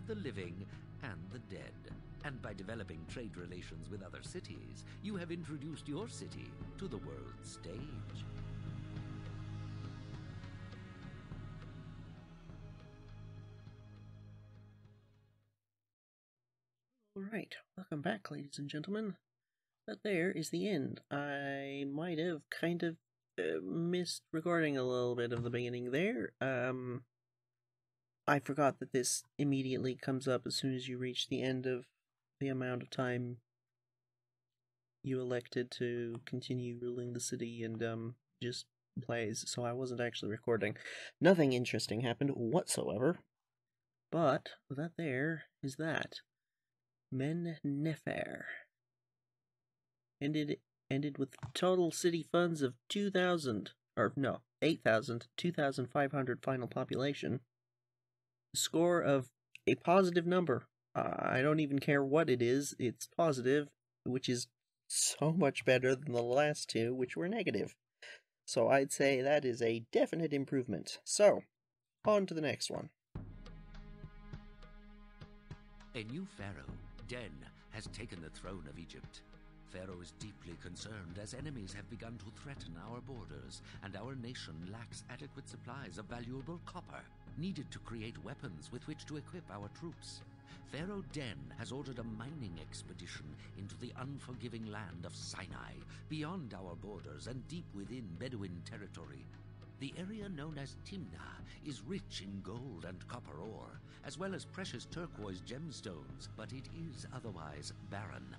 the living and the dead. And by developing trade relations with other cities, you have introduced your city to the world stage. Alright, welcome back, ladies and gentlemen. That there is the end. I might have kind of missed recording a little bit of the beginning there. I forgot that this immediately comes up as soon as you reach the end of the amount of time you elected to continue ruling the city, and just plays, so I wasn't actually recording. Nothing interesting happened whatsoever, but that there is that. Men Nefer ended with total city funds of 8,500 final population. Score of a positive number. I don't even care what it is, it's positive, which is so much better than the last two, which were negative. So I'd say that is a definite improvement. So, on to the next one. A new pharaoh, Den, has taken the throne of Egypt. Pharaoh is deeply concerned as enemies have begun to threaten our borders, and our nation lacks adequate supplies of valuable copper, needed to create weapons with which to equip our troops. Pharaoh Den has ordered a mining expedition into the unforgiving land of Sinai, beyond our borders and deep within Bedouin territory. The area known as Timna is rich in gold and copper ore, as well as precious turquoise gemstones, but it is otherwise barren.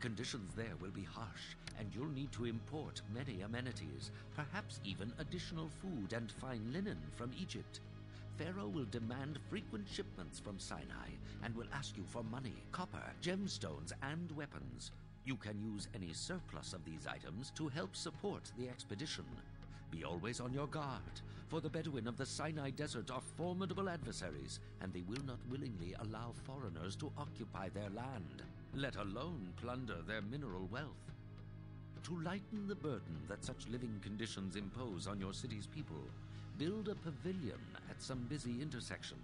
Conditions there will be harsh, and you'll need to import many amenities, perhaps even additional food and fine linen from Egypt. Pharaoh will demand frequent shipments from Sinai and will ask you for money, copper, gemstones, and weapons. You can use any surplus of these items to help support the expedition. Be always on your guard, for the Bedouin of the Sinai Desert are formidable adversaries, and they will not willingly allow foreigners to occupy their land, let alone plunder their mineral wealth. To lighten the burden that such living conditions impose on your city's people, build a pavilion at some busy intersection.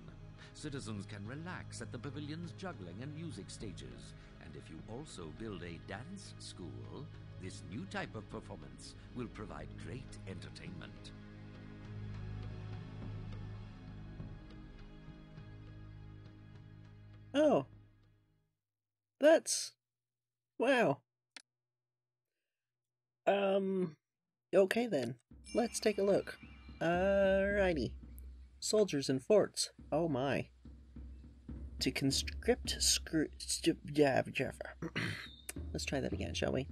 Citizens can relax at the pavilion's juggling and music stages, and if you also build a dance school, this new type of performance will provide great entertainment. Oh. That's... wow. Okay then. Let's take a look. Alrighty. Soldiers and forts. Oh my. To conscript Let's try that again, shall we?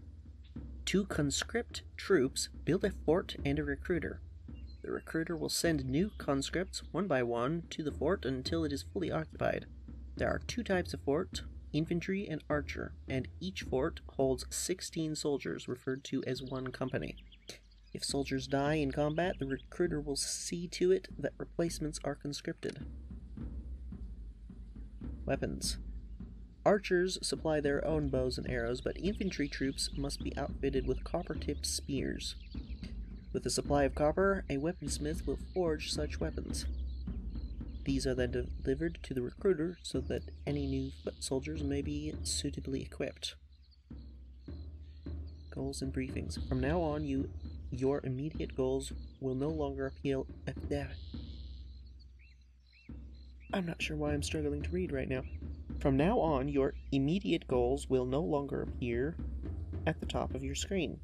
To conscript troops, build a fort and a recruiter. The recruiter will send new conscripts one by one to the fort until it is fully occupied. There are two types of fort, infantry and archer, and each fort holds 16 soldiers, referred to as one company. If soldiers die in combat, the recruiter will see to it that replacements are conscripted. Weapons. Archers supply their own bows and arrows, but infantry troops must be outfitted with copper-tipped spears. With a supply of copper, a weaponsmith will forge such weapons. These are then delivered to the recruiter so that any new foot soldiers may be suitably equipped. Goals and briefings. From now on, your immediate goals will no longer appeal... I'm not sure why I'm struggling to read right now. From now on, your immediate goals will no longer appear at the top of your screen.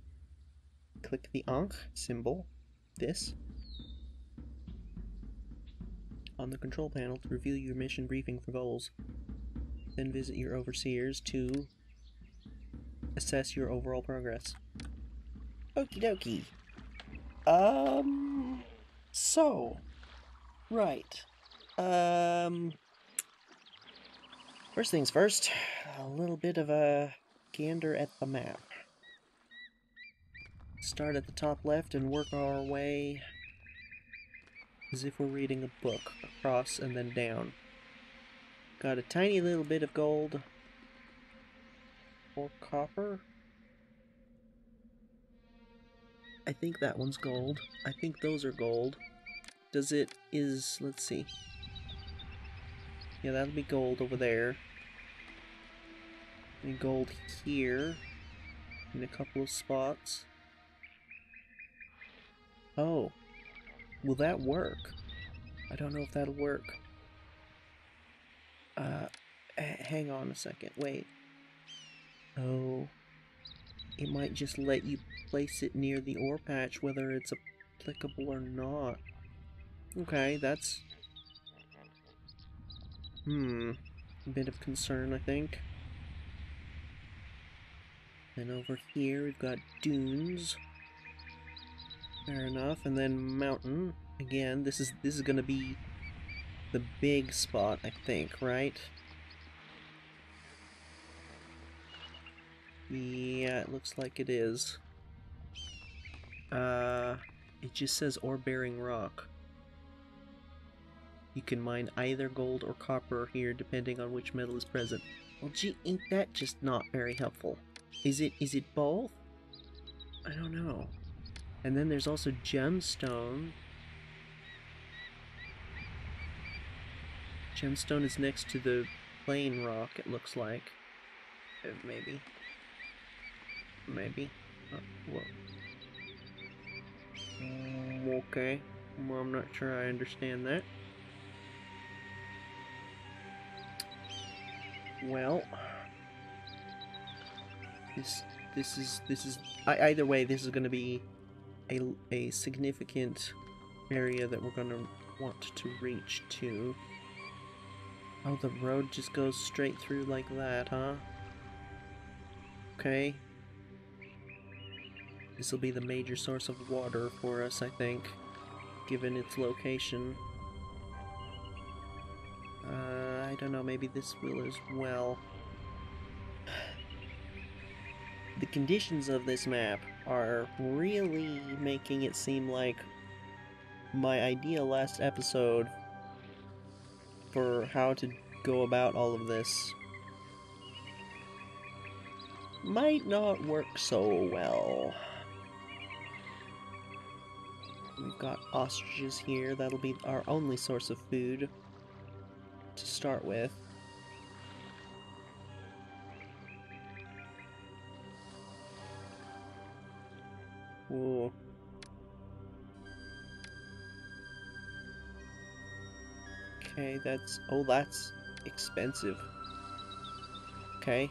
Click the Ankh symbol, this, on the control panel to reveal your mission briefing for goals. Then visit your overseers to assess your overall progress. Okie dokie. Right. First things first, a little bit of a gander at the map. Start at the top left and work our way as if we're reading a book, across and then down. Got a tiny little bit of gold or copper. I think that one's gold. I think those are gold. Let's see. Yeah, that'll be gold over there. And gold here. In a couple of spots. Oh. Will that work? I don't know if that'll work. Hang on a second. Wait. Oh. It might just let you place it near the ore patch, whether it's applicable or not. Okay, that's... a bit of concern, I think. Then over here, we've got dunes. Fair enough. And then mountain. Again, this is gonna be the big spot, I think, right? Yeah, it looks like it is. It just says ore-bearing rock. You can mine either gold or copper here, depending on which metal is present. Well, gee, ain't that just not very helpful? Is it both? I don't know. And then there's also gemstone. Gemstone is next to the plain rock, it looks like. Maybe. Maybe. Whoa. Okay. Well, I'm not sure I understand that. Well, this is either way, this is going to be a significant area that we're going to want to reach to. Oh, the road just goes straight through like that, huh? Okay. This will be the major source of water for us, I think, given its location. I don't know, maybe this will as well. The conditions of this map are really making it seem like my idea last episode for how to go about all of this might not work so well. We've got ostriches here, that'll be our only source of food to start with. Ooh. Okay, that's... oh, that's expensive. Okay.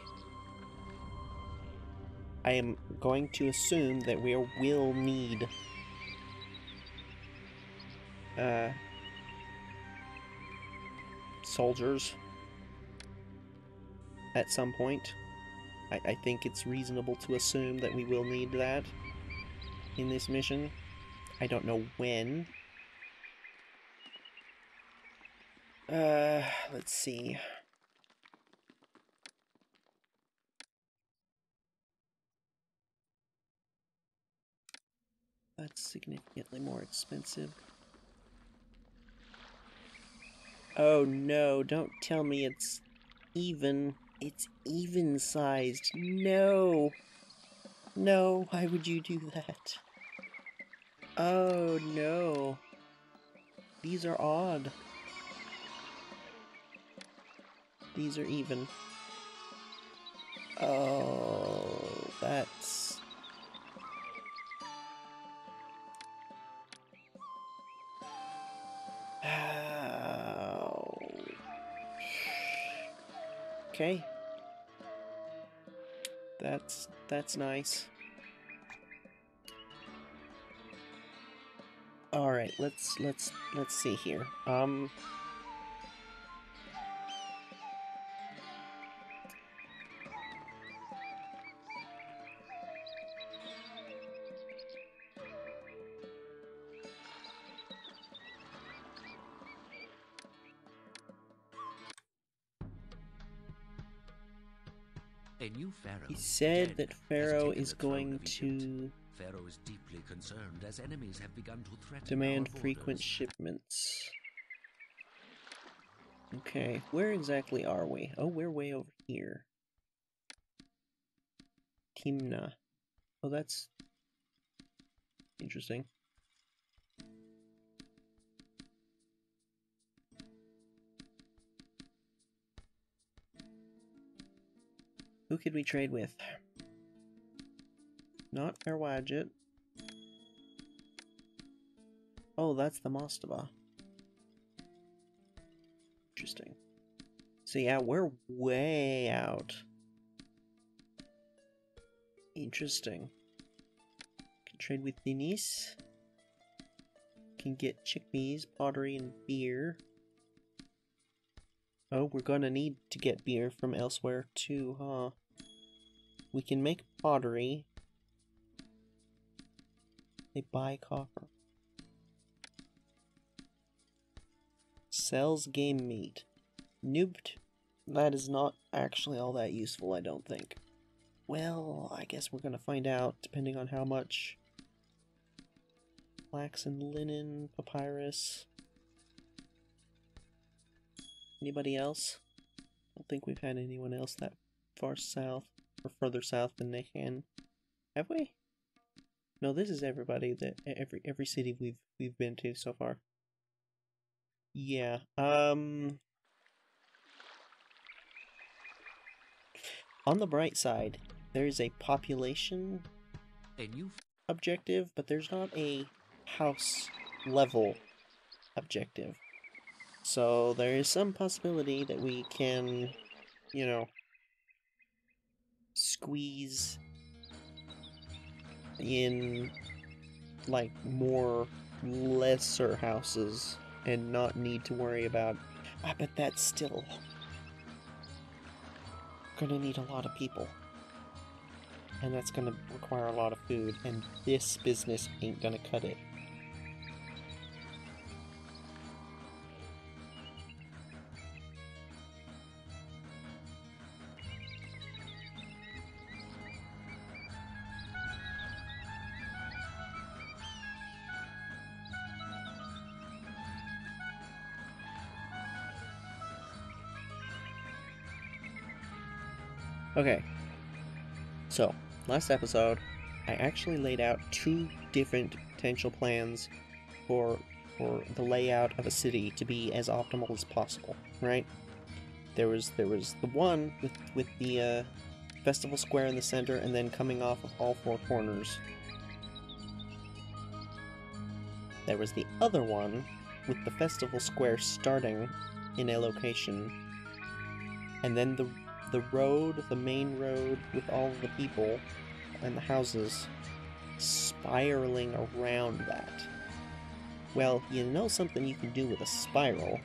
I am going to assume that we will need... soldiers at some point. I think it's reasonable to assume that we will need that in this mission. I don't know when. Let's see. That's significantly more expensive. Oh no, don't tell me it's even. It's even-sized. No! No, why would you do that? Oh no. These are odd. These are even. Oh, that's... Ow. Okay. That's nice. All right, let's see here. A new pharaoh. He said that Pharaoh is the throne going of Egypt. to Pharaoh is deeply concerned as enemies have begun to threaten demand our frequent borders. shipments. Okay, where exactly are we? Oh, we're way over here. Timna. Oh, that's interesting. Who could we trade with? Not Erwadget. Oh, that's the Mastaba. Interesting. So yeah, we're way out. Interesting. Can trade with Denise. Can get chickpeas, pottery, and beer. Oh, we're gonna need to get beer from elsewhere too, huh? We can make pottery. They buy copper. Sells game meat. Noobed. That is not actually all that useful, I don't think. Well, I guess we're gonna find out, depending on how much. Flax and linen, papyrus. Anybody else? I don't think we've had anyone else that far south, or further south than Nehan. Have we? No, this is everybody that every city we've been to so far. Yeah. On the bright side, there is a population objective, but there's not a house level objective. So there is some possibility that we can, you know, squeeze in like more lesser houses and not need to worry about. But that's still gonna need a lot of people, and that's gonna require a lot of food, and this business ain't gonna cut it. Okay, so last episode I actually laid out 2 different potential plans for the layout of a city to be as optimal as possible, right? There was the one with the festival square in the center and then coming off of all 4 corners. There was the other one with the festival square starting in a location, and then the road, the main road with all of the people and the houses spiraling around that. Well, you know something you can do with a spiral?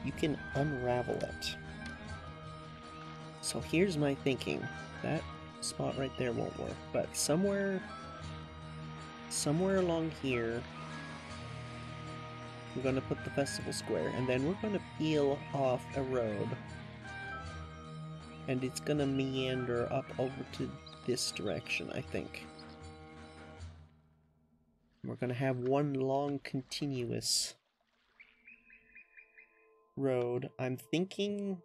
You can unravel it. So here's my thinking. That spot right there won't work, but somewhere along here we're going to put the festival square, and then we're going to peel off a road, and it's going to meander up over to this direction, I think. We're going to have one long continuous road. I'm thinking...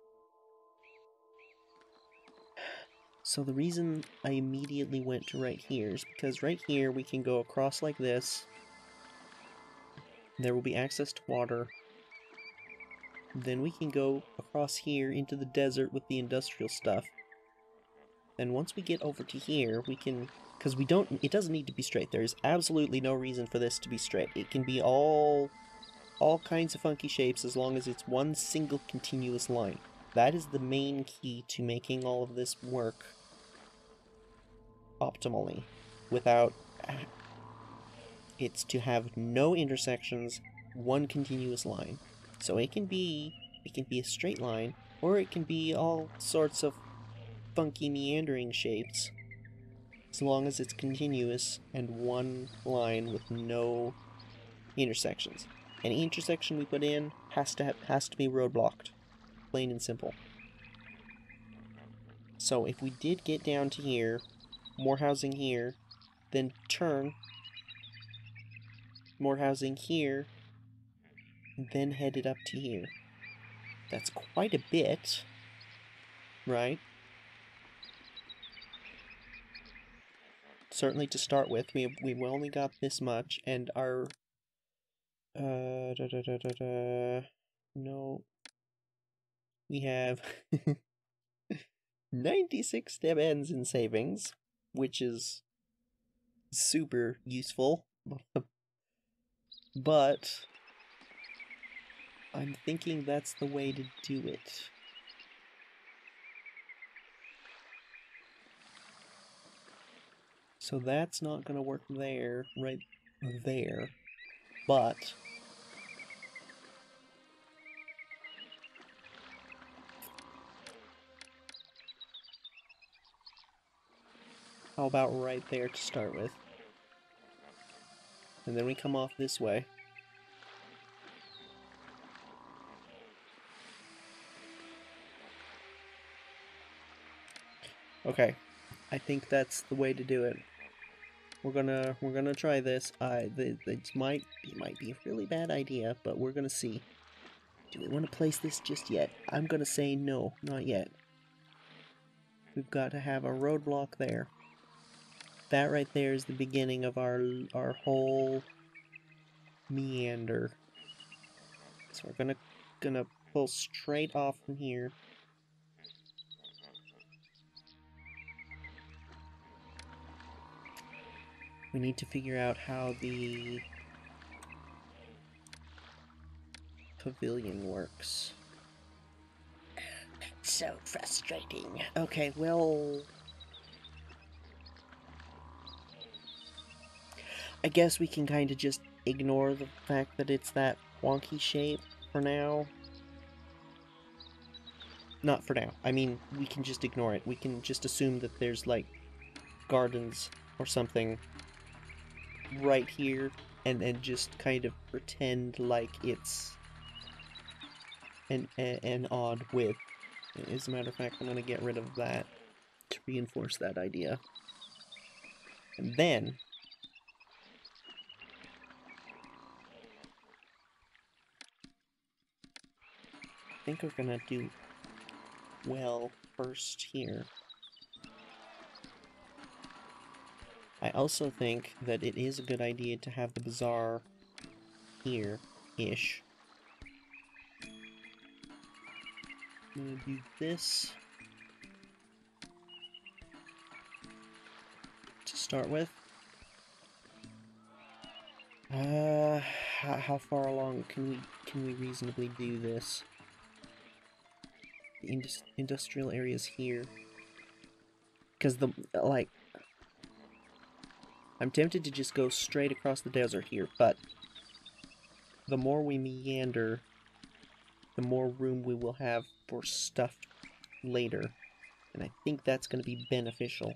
So the reason I immediately went to right here is because right here we can go across like this. There will be access to water. Then we can go across here into the desert with the industrial stuff. And once we get over to here, we can... Because we don't... It doesn't need to be straight. There's absolutely no reason for this to be straight. It can be all kinds of funky shapes as long as it's one single continuous line. That is the main key to making all of this work optimally. Without... It's to have no intersections, one continuous line. So it can be a straight line, or it can be all sorts of funky meandering shapes, as long as it's continuous and one line with no intersections. Any intersection we put in has to be roadblocked, plain and simple. So if we did get down to here, more housing here, then turn, more housing here, then headed up to here. That's quite a bit, right? Certainly to start with, we've only got this much, and our no, we have 96 ends in savings, which is super useful. But I'm thinking that's the way to do it. So that's not going to work there, right there, but how about right there to start with? And then we come off this way. Okay, I think that's the way to do it. We're gonna try this. It might be a really bad idea, but we're gonna see. Do we want to place this just yet? I'm gonna say no, not yet. We've got to have a roadblock there. That right there is the beginning of our whole meander. So we're gonna pull straight off from here. We need to figure out how the pavilion works. That's so frustrating. Okay, well, I guess we can kind of just ignore the fact that it's that wonky shape for now. Not for now. I mean, we can just ignore it. We can just assume that there's, like, gardens or something right here, and then just kind of pretend like it's an odd width. As a matter of fact, I'm going to get rid of that to reinforce that idea. And then I think we're going to do well first here. I also think that it is a good idea to have the bazaar here-ish. I'm gonna do this to start with. How far along can we reasonably do this? The industrial areas here, because I'm tempted to just go straight across the desert here, but the more we meander, the more room we will have for stuff later, and I think that's going to be beneficial.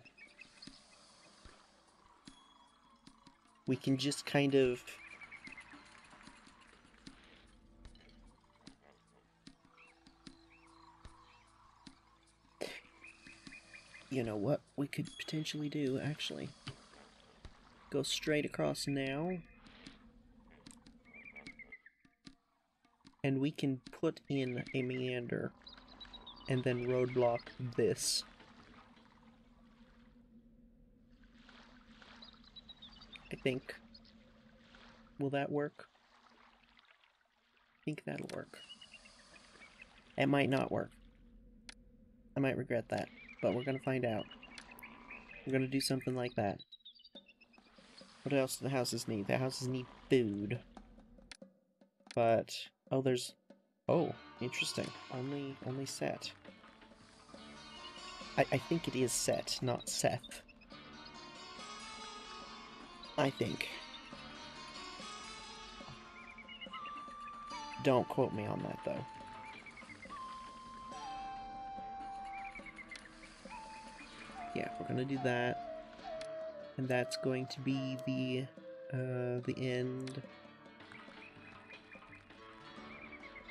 We can just kind of you know what we could potentially do, actually? Go straight across now. And we can put in a meander and then roadblock this. I think. Will that work? I think that'll work. It might not work. I might regret that, but we're gonna find out. We're gonna do something like that. What else do the houses need? The houses need food. But oh, there's interesting. Only set. I think it is set, not Seth. I think. Don't quote me on that, though. Yeah, we're gonna do that. And that's going to be the end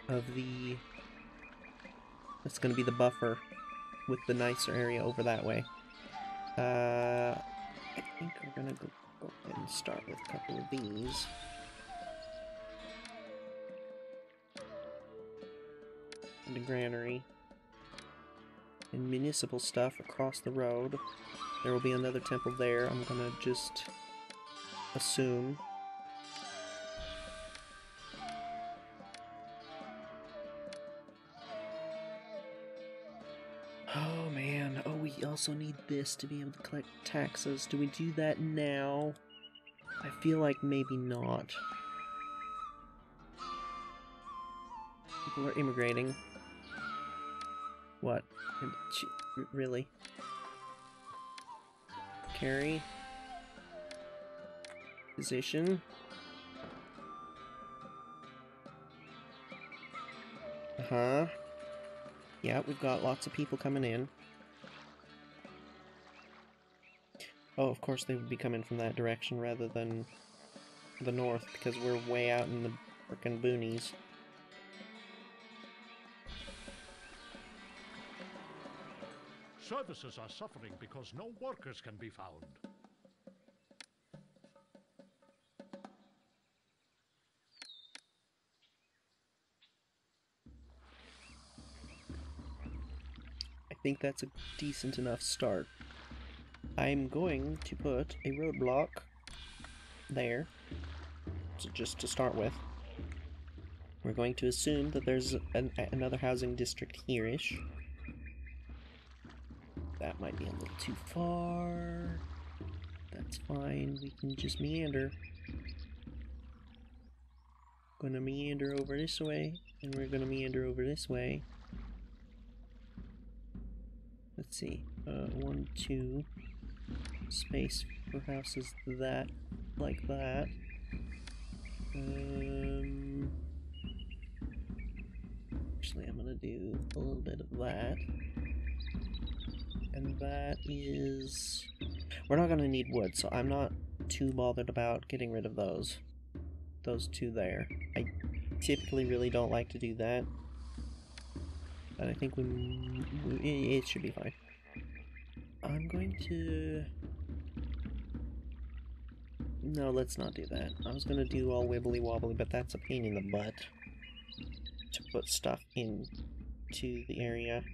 of the... That's gonna be the buffer with the nicer area over that way. I think we're gonna go ahead and start with a couple of these. And a granary. And municipal stuff across the road. There will be another temple there. I'm gonna just assume. Oh man, oh we also need this to be able to collect taxes. Do we do that now? I feel like maybe not. People are immigrating. What? Really? Carry? Position? Uh-huh. Yeah, we've got lots of people coming in. Oh, of course they would be coming from that direction rather than the north, because we're way out in the frickin' boonies. Services are suffering because no workers can be found. I think that's a decent enough start. I'm going to put a roadblock there, so just to start with. We're going to assume that there's another housing district here-ish. That might be a little too far. That's fine, we can just meander. Gonna meander over this way, and we're gonna meander over this way. Let's see, 1, 2, space for houses that, like that. Actually, I'm gonna do a little bit of that. And that is... We're not gonna need wood, so I'm not too bothered about getting rid of those. Those two there. I typically really don't like to do that. But I think it should be fine. I'm going to... No, let's not do that. I was gonna do all wibbly wobbly, but that's a pain in the butt to put stuff into the area.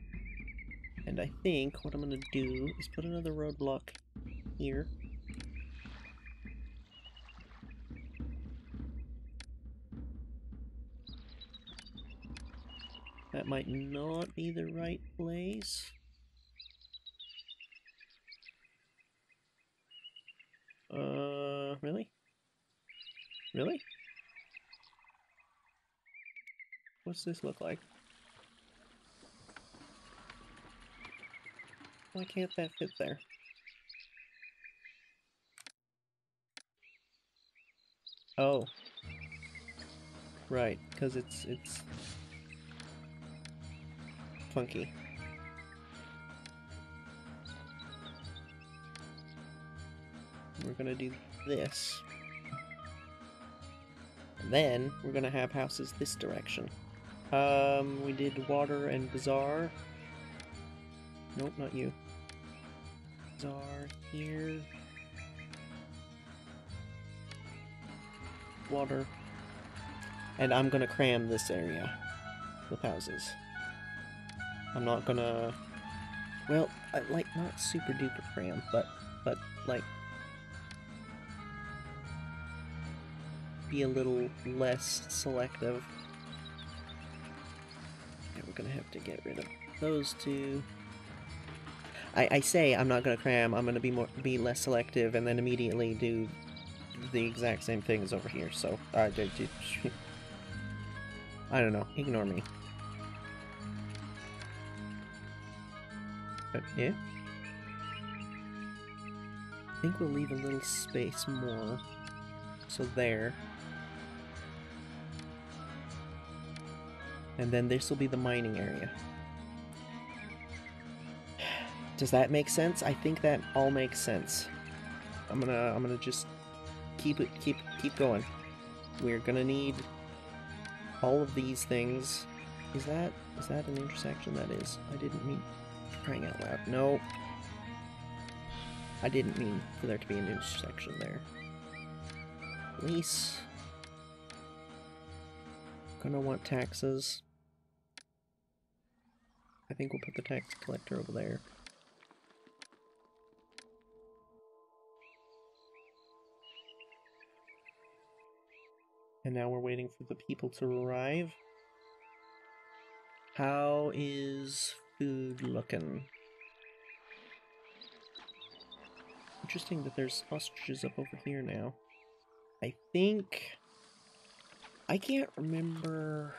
And I think what I'm gonna do is put another roadblock here. That might not be the right place. Really? Really? What's this look like? Why can't that fit there? Oh. Right, because it's funky. We're gonna do this. And then we're gonna have houses this direction. We did water and bazaar. Nope, not you. Bazaar here. Water. And I'm gonna cram this area with houses. I'm not gonna... Well, like, not super duper cram, but like... be a little less selective. And we're gonna have to get rid of those two. I say I'm not gonna cram, I'm gonna be less selective, and then immediately do the exact same thing as over here, so... I don't know, ignore me. Yeah? I think we'll leave a little space more. So there. And then this will be the mining area. Does that make sense? I think that all makes sense. I'm gonna just keep going. We're gonna need all of these things. Is that an intersection? That is. I didn't mean, crying out loud. No. I didn't mean for there to be an intersection there. Police. Gonna want taxes. I think we'll put the tax collector over there. And now we're waiting for the people to arrive. How is food looking? Interesting that there's ostriches up over here now. I think... I can't remember...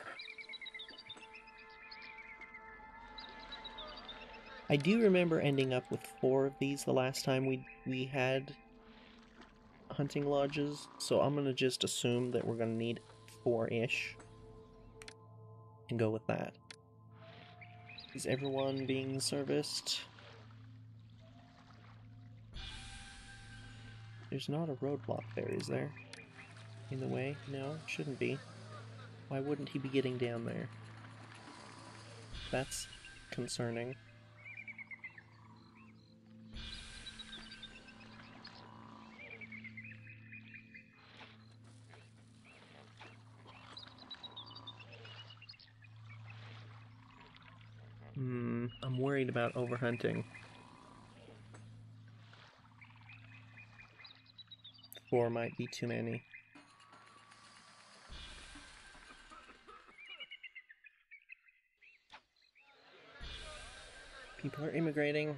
I do remember ending up with 4 of these the last time we had hunting lodges, so I'm gonna just assume that we're gonna need 4-ish and go with that. Is everyone being serviced? There's not a roadblock there, is there? In the way? No, shouldn't be. Why wouldn't he be getting down there? That's concerning. I'm worried about overhunting. 4 might be too many. People are immigrating.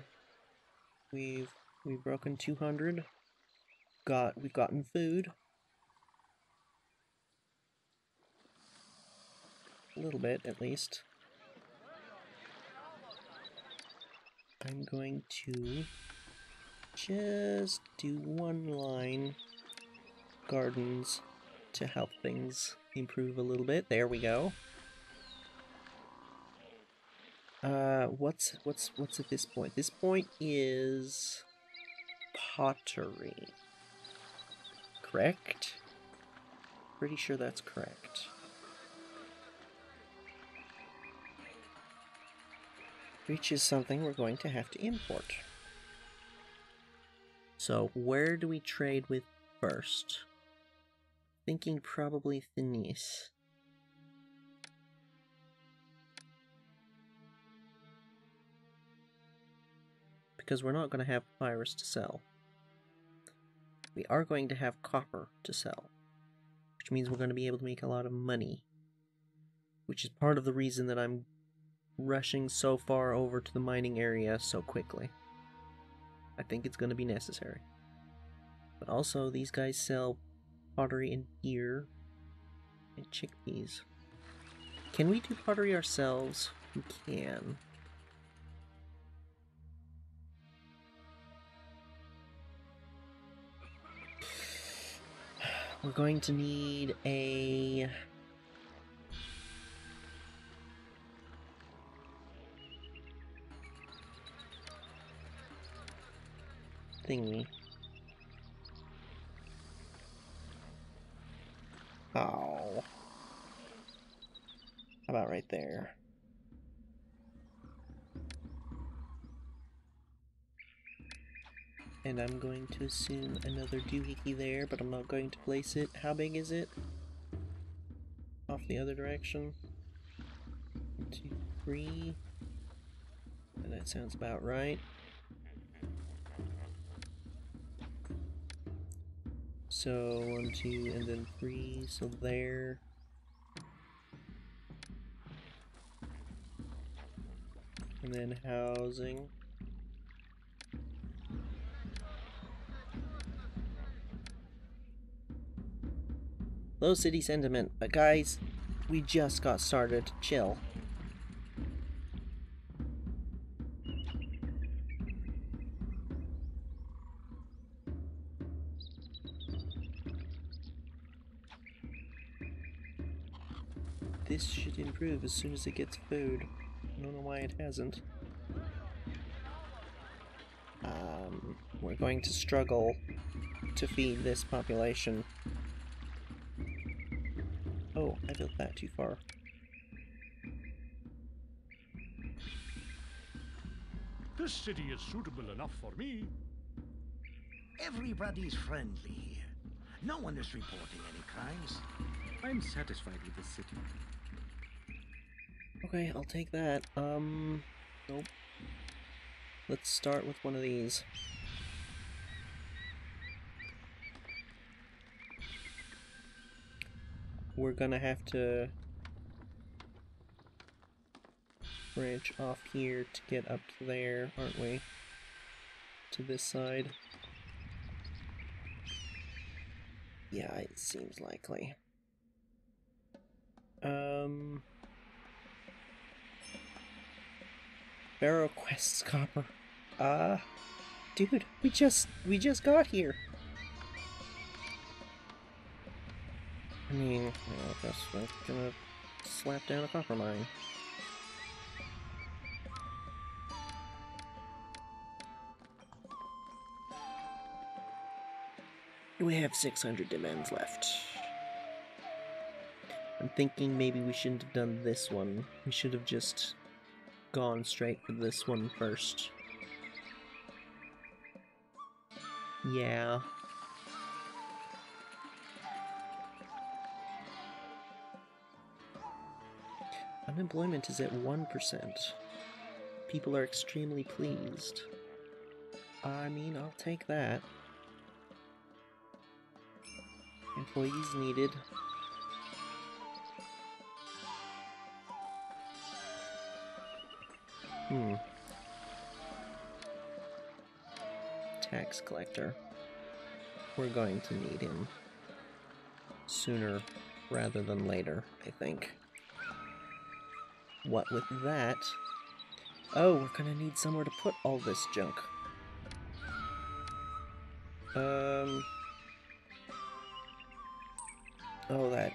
We've broken 200. We've gotten food. A little bit, at least. I'm going to just do 1 line gardens to help things improve a little bit. There we go. What's at this point? This point is pottery. Correct? Pretty sure that's correct. Which is something we're going to have to import. So, where do we trade with first? Thinking probably Thinis. Because we're not going to have papyrus to sell. We are going to have copper to sell. Which means we're going to be able to make a lot of money. Which is part of the reason that I'm rushing so far over to the mining area so quickly. I think it's going to be necessary. But also, these guys sell pottery and beer and chickpeas. Can we do pottery ourselves? We can. We're going to need a... thingy. Oh. How about right there? And I'm going to assume another doohickey there, but I'm not going to place it. How big is it? Off the other direction. 1, 2, 3. And that sounds about right. So 1, 2, and then 3, so there. And then housing. Low city sentiment, but guys, we just got started. Chill. This should improve as soon as it gets food. I don't know why it hasn't. We're going to struggle to feed this population. Oh, I built that too far. This city is suitable enough for me. Everybody's friendly here. No one is reporting any crimes. I'm satisfied with this city. Okay, I'll take that. Nope. Let's start with one of these. We're gonna have to bridge off here to get up to there, aren't we? To this side. Yeah, it seems likely. Pharaoh quests copper. Dude, we just got here. I mean, I guess we're gonna slap down a copper mine. We have 600 demands left. I'm thinking maybe we shouldn't have done this one. We should have just gone straight for this one first. Yeah. Unemployment is at 1%. People are extremely pleased. I mean, I'll take that. Employees needed. Tax collector. We're going to need him sooner rather than later, I think. What with that? Oh, we're gonna need somewhere to put all this junk. Oh, that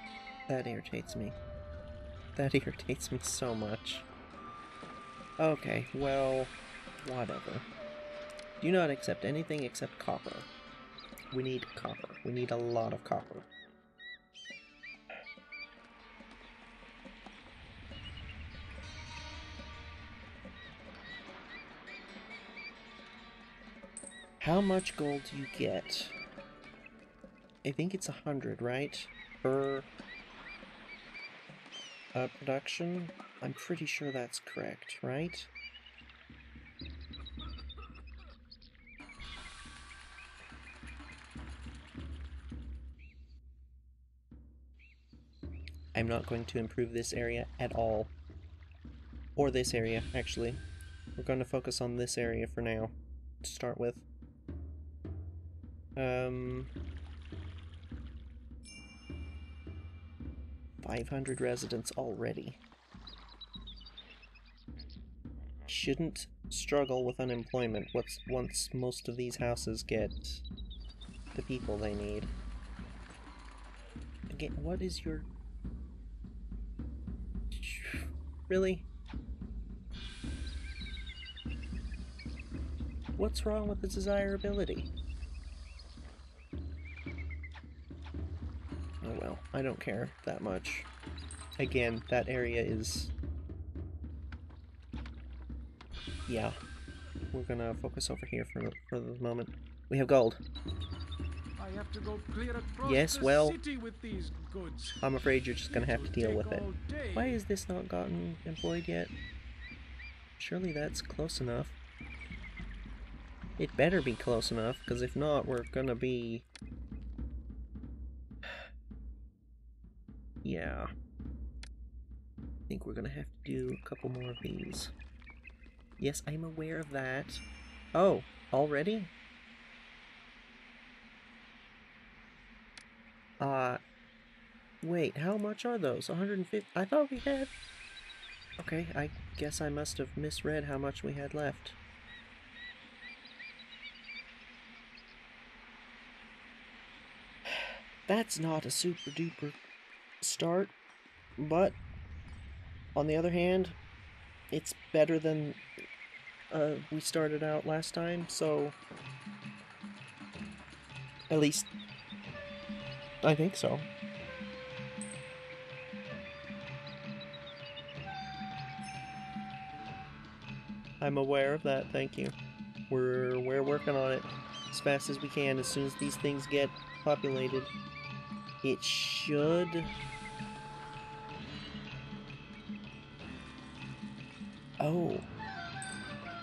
irritates me. That irritates me so much. Okay, well, whatever. Do not accept anything except copper. We need copper. We need a lot of copper. How much gold do you get? I think it's 100, right? Per production? I'm pretty sure that's correct, right? I'm not going to improve this area at all. Or this area, actually. We're going to focus on this area for now, to start with. 500 residents already. Shouldn't struggle with unemployment once most of these houses get the people they need. Again, what is your... Really? What's wrong with the desirability? Oh well, I don't care that much. Again, that area is... Yeah. We're gonna focus over here for the moment. We have gold. I have to go clear across Yes, the well, city with these goods. I'm afraid you're just gonna have to deal with it. All day. Why is this not gotten employed yet? Surely that's close enough. It better be close enough, because if not, we're gonna be... Yeah. I think we're gonna have to do a couple more of these. Yes, I'm aware of that. Oh, already? Wait, how much are those? 150? I thought we had... Okay, I guess I must have misread how much we had left. That's not a super duper start, but on the other hand, it's better than we started out last time, so at least I think so. I'm aware of that, thank you. We're working on it as fast as we can. As soon as these things get populated, it should... Oh,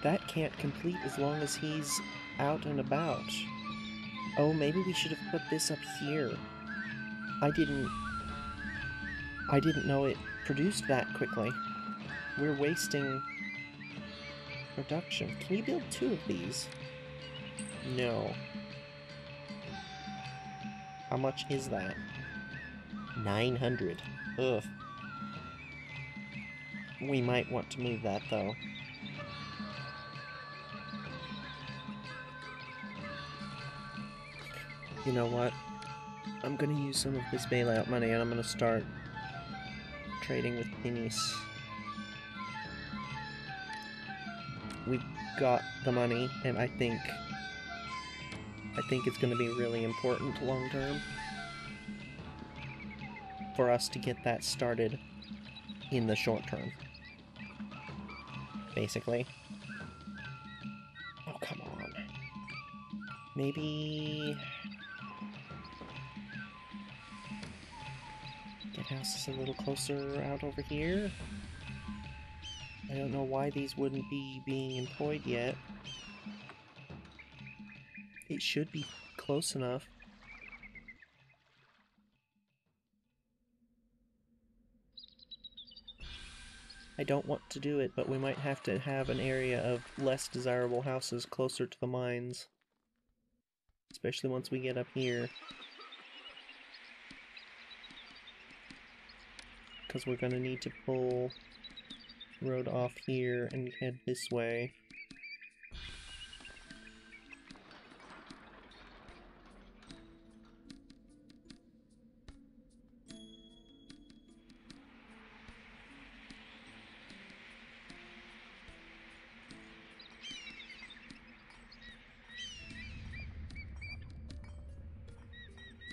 that can't complete as long as he's out and about. Oh, maybe we should have put this up here. I didn't know it produced that quickly. we're wasting production. Can you build 2 of these? No. How much is that? 900. Ugh. We might want to move that, though. You know what? I'm gonna use some of this bailout money and I'm gonna start trading with Denise. We've got the money, and I think it's gonna be really important long term for us to get that started in the short term. Basically. Oh, come on. Maybe get houses a little closer out over here. I don't know why these wouldn't be being employed yet. It should be close enough. I don't want to do it, but we might have to have an area of less desirable houses closer to the mines. Especially once we get up here. Because we're going to need to pull road off here and head this way.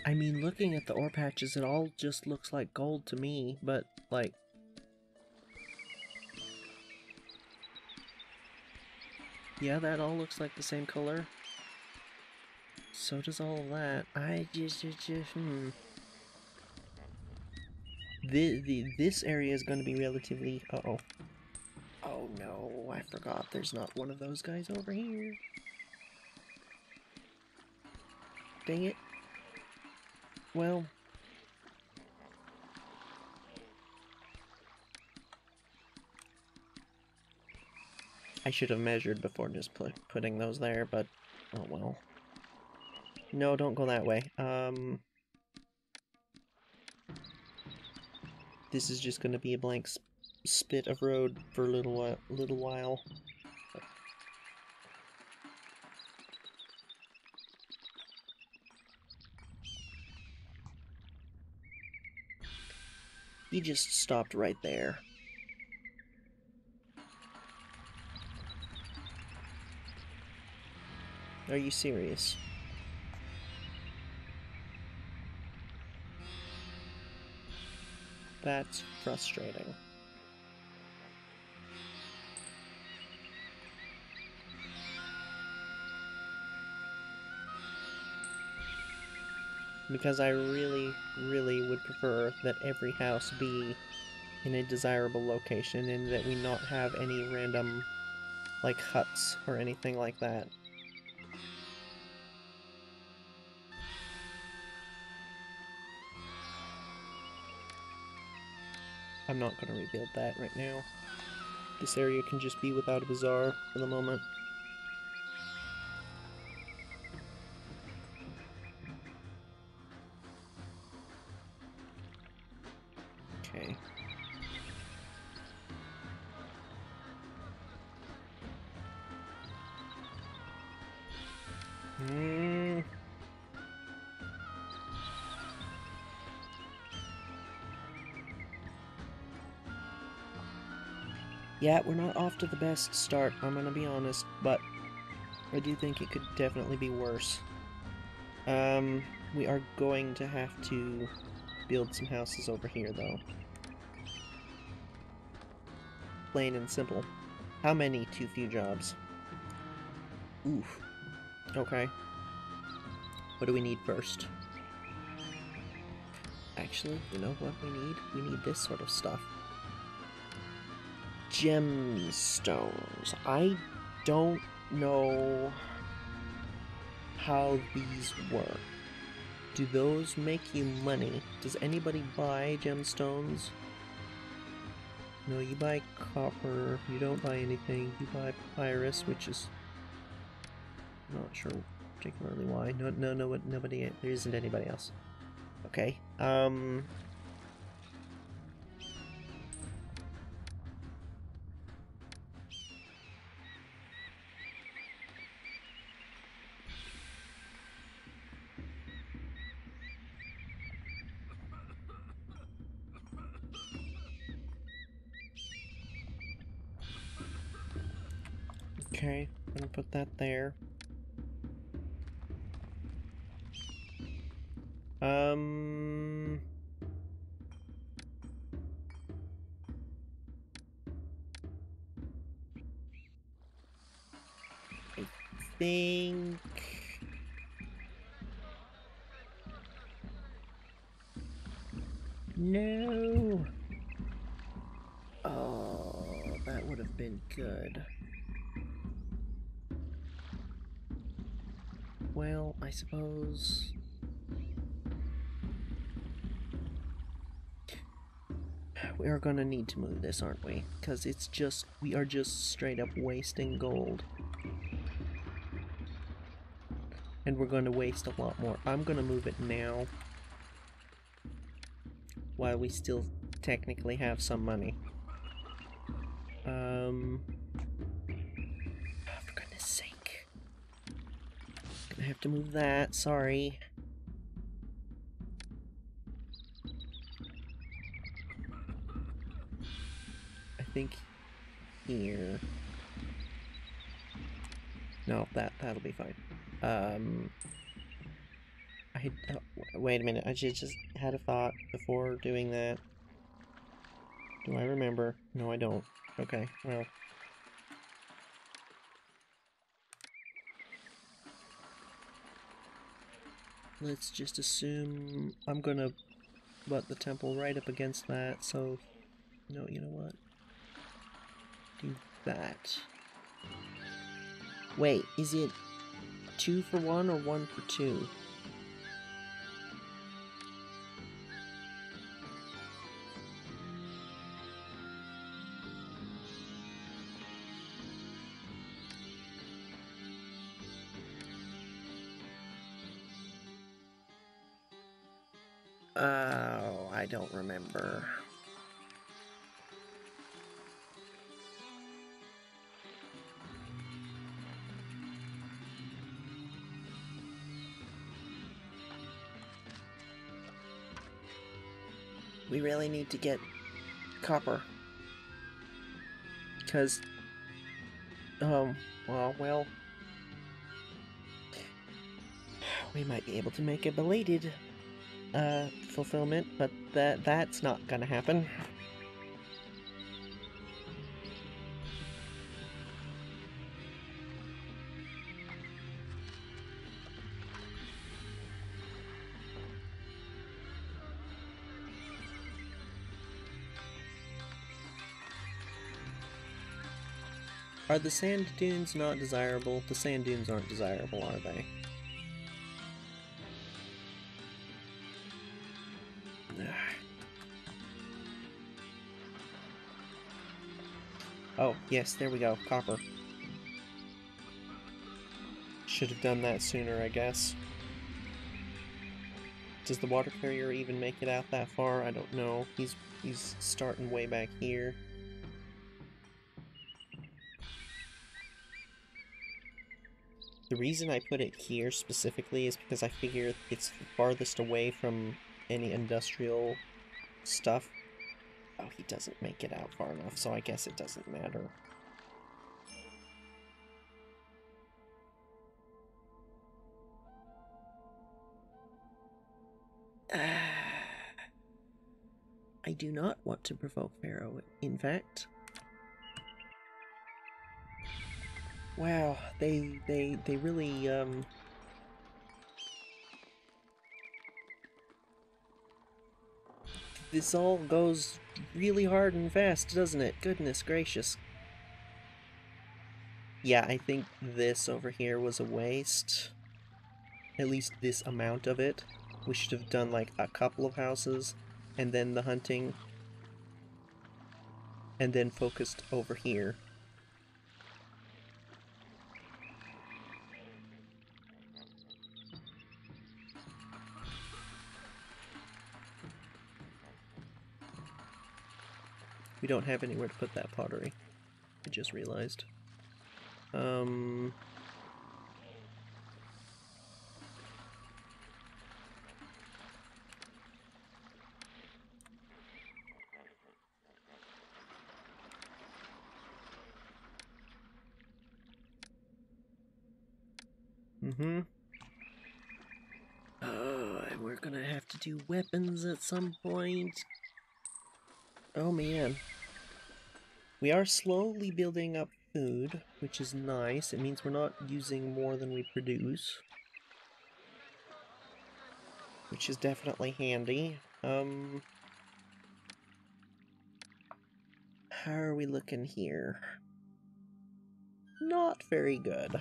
I mean, looking at the ore patches, it all just looks like gold to me, but, like... yeah, that all looks like the same color. So does all of that. This area is going to be relatively... uh-oh. Oh no, I forgot there's not one of those guys over here. Dang it. Well... I should have measured before just putting those there, but... oh well. No, don't go that way. This is just gonna be a blank spit of road for a little while. He just stopped right there. Are you serious? That's frustrating. Because I really, really would prefer that every house be in a desirable location and that we not have any random, like, huts or anything like that. I'm not going to rebuild that right now. This area can just be without a bazaar for the moment. Okay. Yeah, we're not off to the best start, I'm gonna be honest, but I do think it could definitely be worse. We are going to have to build some houses over here, though. Plain and simple. How many too few jobs? Oof. Okay. What do we need first? Actually, you know what we need? We need this sort of stuff. Gemstones. I don't know how these work. Do those make you money? Does anybody buy gemstones? No, you buy copper. You don't buy anything. You buy papyrus, which is... not sure particularly why. Nobody... there isn't anybody else. Okay, okay, I'm gonna put that there. I think... no! Oh, that would have been good. Well, I suppose... we are gonna need to move this, aren't we? Because it's just... we are just straight up wasting gold. And we're gonna waste a lot more. I'm gonna move it now. While we still technically have some money. For goodness sake. Gonna have to move that, sorry. I think here. No, that'll be fine. Wait a minute, I just had a thought before doing that. Do I remember? No, I don't. Okay, well. Let's just assume I'm gonna butt the temple right up against that, so... no, you know what? Do that. Wait, is it 2 for 1 or 1 for 2? Oh, I don't remember. We really need to get copper. Because, well, we might be able to make a belated, fulfillment, but that's not gonna happen. Are the sand dunes not desirable? The sand dunes aren't desirable, are they? Oh, yes, there we go. Copper. Should have done that sooner, I guess. Does the water carrier even make it out that far? I don't know. He's starting way back here. The reason I put it here specifically is because I figure it's the farthest away from any industrial stuff. Oh, he doesn't make it out far enough, so I guess it doesn't matter. I do not want to provoke Pharaoh, in fact. Wow, they really, this all goes really hard and fast, doesn't it? Goodness gracious. Yeah, I think this over here was a waste. At least this amount of it. We should have done like a couple of houses, and then the hunting. and then focused over here. We don't have anywhere to put that pottery. I just realized. Oh, and we're gonna have to do weapons at some point. Oh man. We are slowly building up food, which is nice. It means we're not using more than we produce, which is definitely handy. How are we looking here? Not very good.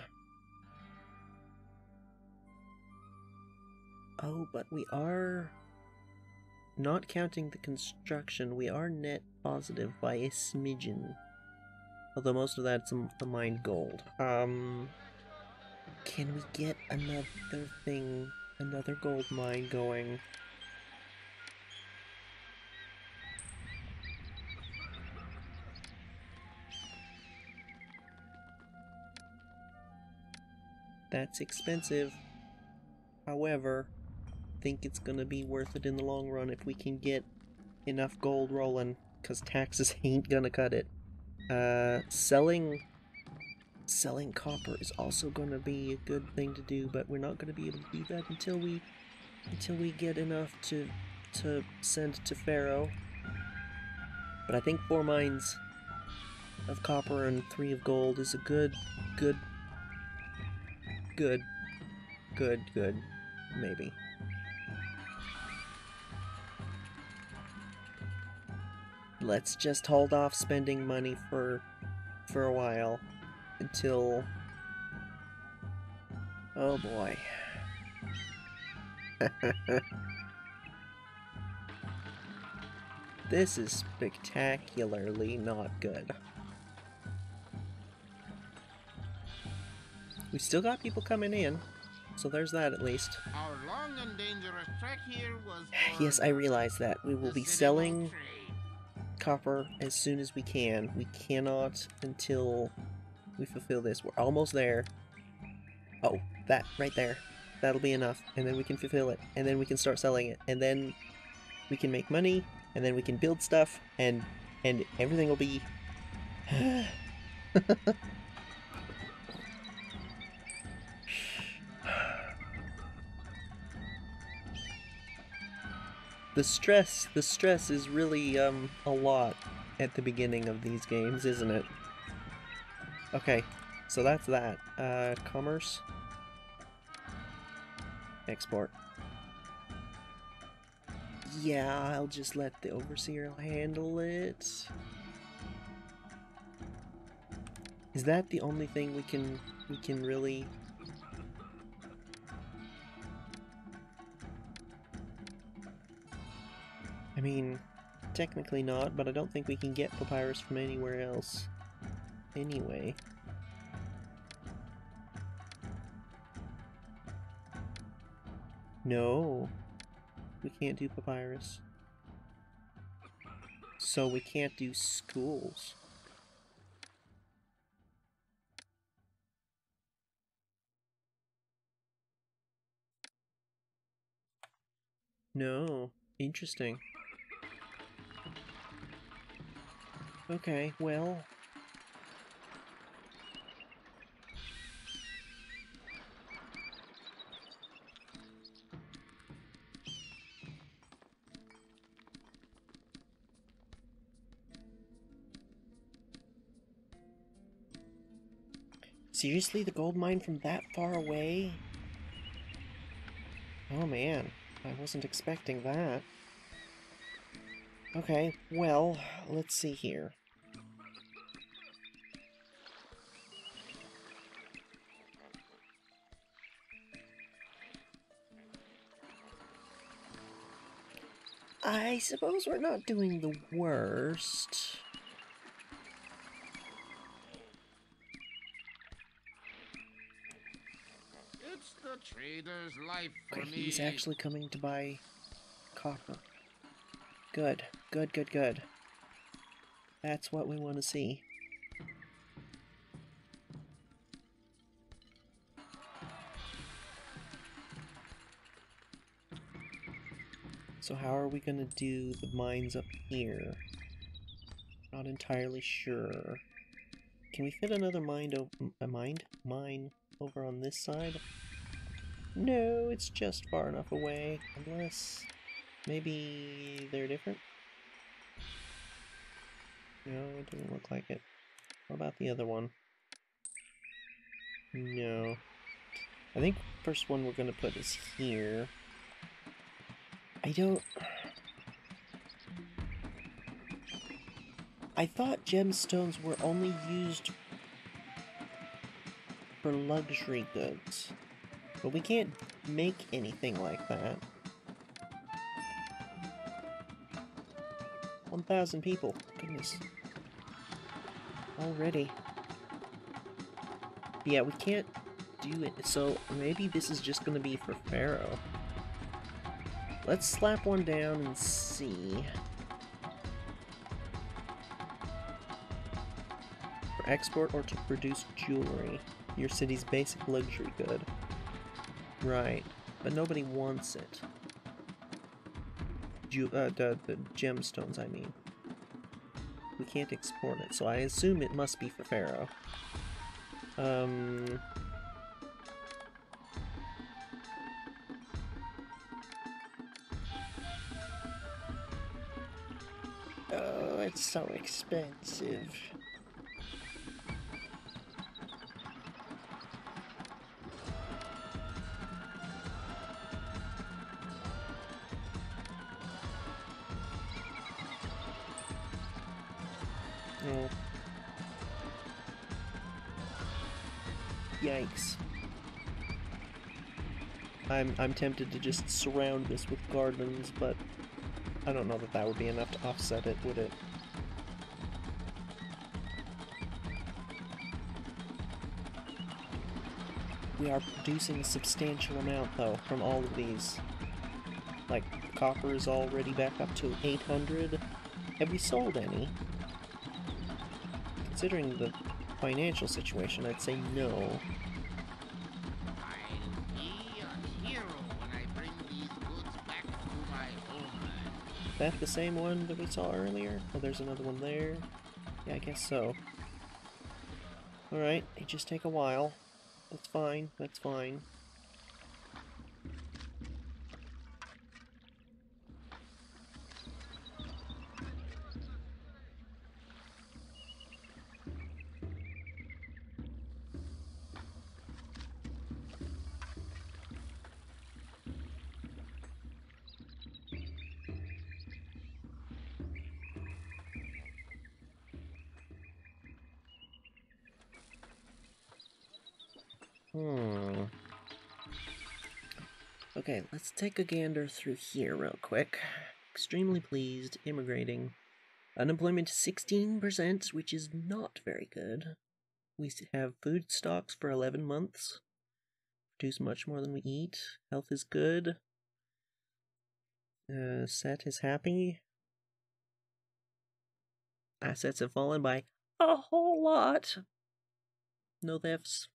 Oh, but we are, not counting the construction, we are net positive by a smidgen. Although most of that's the mined gold. Can we get another thing, another gold mine going? That's expensive. However, I think it's gonna be worth it in the long run if we can get enough gold rolling, because taxes ain't gonna cut it. Selling copper is also gonna be a good thing to do, but we're not gonna be able to do that until we get enough to send to Pharaoh. But I think 4 mines of copper and 3 of gold is a good, maybe. Let's just hold off spending money for a while until... Oh boy. This is spectacularly not good. We still got people coming in, so there's that at least. Our long and dangerous trek here was Yes, I realize that. We will be selling copper as soon as we can. We cannot until we fulfill this. We're almost there. Oh, that right there. That'll be enough, and then we can fulfill it, and then we can start selling it, and then we can make money, and then we can build stuff, and everything will be... The stress is really, a lot at the beginning of these games, isn't it? Okay, so that's that. Commerce. Export. Yeah, I'll just let the overseer handle it. Is that the only thing we can really... I mean, technically not, but I don't think we can get papyrus from anywhere else. Anyway. No. We can't do papyrus. So we can't do schools. No. Interesting. Okay, well... Seriously, the gold mine from that far away? Oh man, I wasn't expecting that. Okay, well, let's see here. I suppose we're not doing the worst. What's the trader's life for Okay, me? he's actually coming to buy copper. Good, good, good, good. That's what we want to see. So how are we going to do the mines up here? Not entirely sure. Can we fit another mine over on this side? No, it's just far enough away. Unless maybe they're different? No, it doesn't look like it. What about the other one? No. I think the first one we're going to put is here. I thought gemstones were only used for luxury goods. But we can't make anything like that. 1,000 people. Goodness. Already. Yeah, we can't do it. So maybe this is just going to be for Pharaoh. Let's slap one down and see. For export or to produce jewelry. Your city's basic luxury good. Right. But nobody wants it. The gemstones, I mean. We can't export it, so I assume it must be for Pharaoh. Oh, it's so expensive. Oh. Yikes. I'm tempted to just surround this with gardens, but I don't know that that would be enough to offset it, would it? We are producing a substantial amount, though, from all of these. Like, copper is already back up to 800. Have we sold any? Considering the financial situation, I'd say no. I'll be a hero when I bring these goods back to my homeland. Is that the same one that we saw earlier? Oh, there's another one there. Yeah, I guess so. Alright, they just take a while. That's fine, that's fine. Okay, let's take a gander through here real quick. Extremely pleased, immigrating. Unemployment 16%, which is not very good. We have food stocks for 11 months. Produce much more than we eat. Health is good. Set is happy. Assets have fallen by a whole lot. No thefts.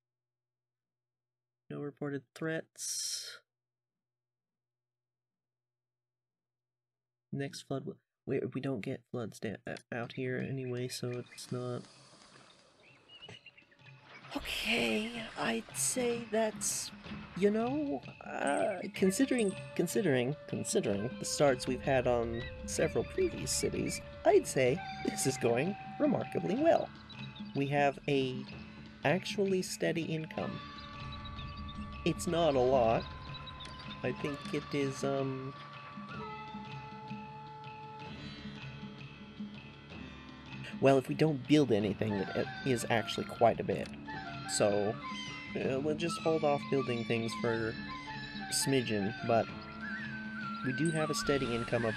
No reported threats. Next flood, we don't get floods out here anyway, so it's not. Okay, I'd say that's, you know, considering the starts we've had on several previous cities, I'd say this is going remarkably well. We have a actually steady income. It's not a lot. I think it is, well, if we don't build anything, it is actually quite a bit. So, we'll just hold off building things for smidgen, but we do have a steady income of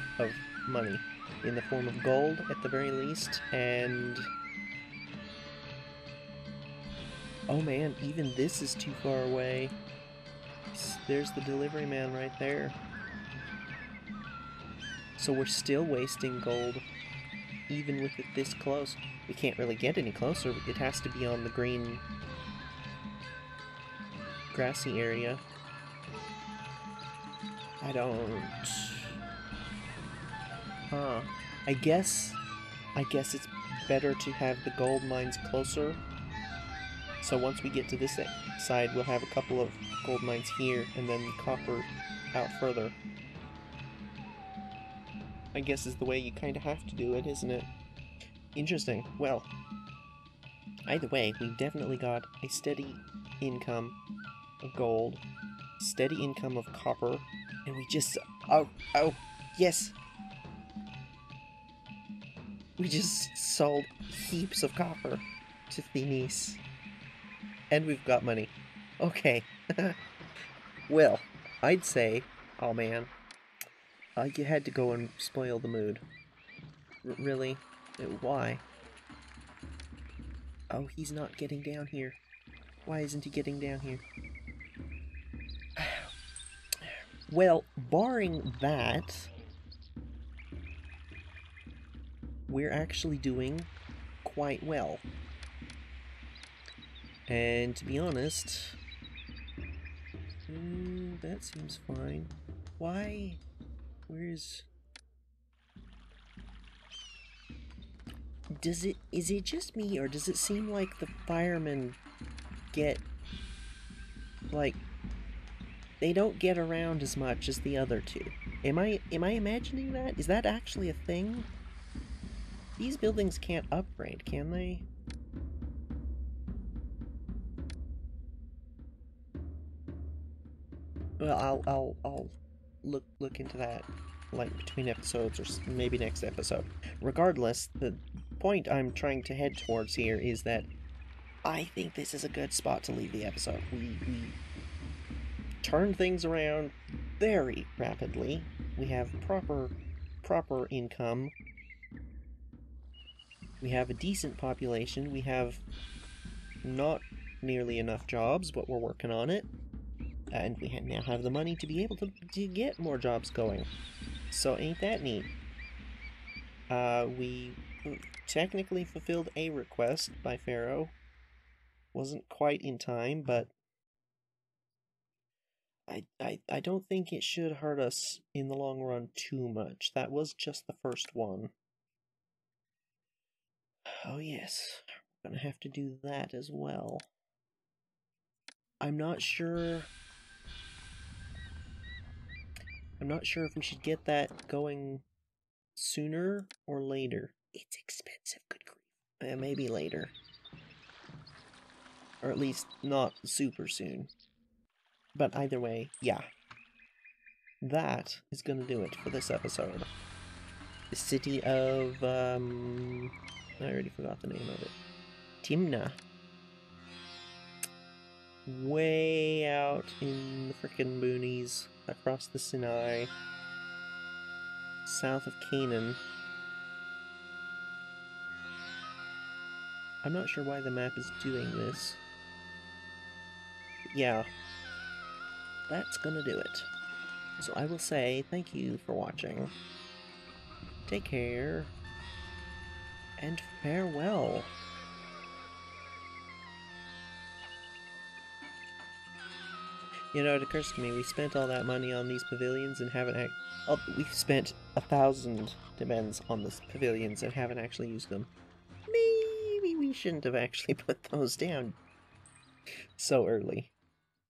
money in the form of gold, at the very least, and... oh man, even this is too far away. There's the delivery man right there. So we're still wasting gold, even with it this close. We can't really get any closer. It has to be on the green, grassy area. I don't... Huh. I guess it's better to have the gold mines closer. So once we get to this side, we'll have a couple of gold mines here, and then copper out further. I guess is the way you kind of have to do it, isn't it? Interesting. Well, either way, we've definitely got a steady income of gold, steady income of copper, and we just... Oh, yes! We just sold heaps of copper to Thinis. And we've got money. Okay. Well, I'd say... Oh, man. You had to go and spoil the mood. Really? Why? Oh, he's not getting down here. Why isn't he getting down here? Well, barring that, we're actually doing quite well. And to be honest, that seems fine. Why? Where's... Is it just me, or does it seem like the firemen get, like, they don't get around as much as the other two? Am I imagining that? Is that actually a thing? These buildings can't upgrade, can they? Well, I'll look into that, like, between episodes, or maybe next episode. Regardless, the point I'm trying to head towards here is that I think this is a good spot to leave the episode. We turned things around very rapidly. We have proper income. We have a decent population. We have not nearly enough jobs, but we're working on it. And we now have the money to be able to get more jobs going. So ain't that neat? We technically fulfilled a request by Pharaoh. Wasn't quite in time, but I don't think it should hurt us in the long run too much. That was just the first one. Oh yes, we're gonna have to do that as well. I'm not sure if we should get that going sooner or later. It's expensive, good grief. Maybe later. Or at least not super soon. But either way, yeah. That is gonna do it for this episode. The city of, I already forgot the name of it. Timna. Way out in the frickin' boonies, across the Sinai, south of Canaan. I'm not sure why the map is doing this. But yeah, that's gonna do it. So I will say thank you for watching. Take care, and farewell. You know, it occurs to me, we spent all that money on these pavilions and haven't we've spent 1,000 demens on the pavilions and haven't actually used them. Maybe we shouldn't have actually put those down so early.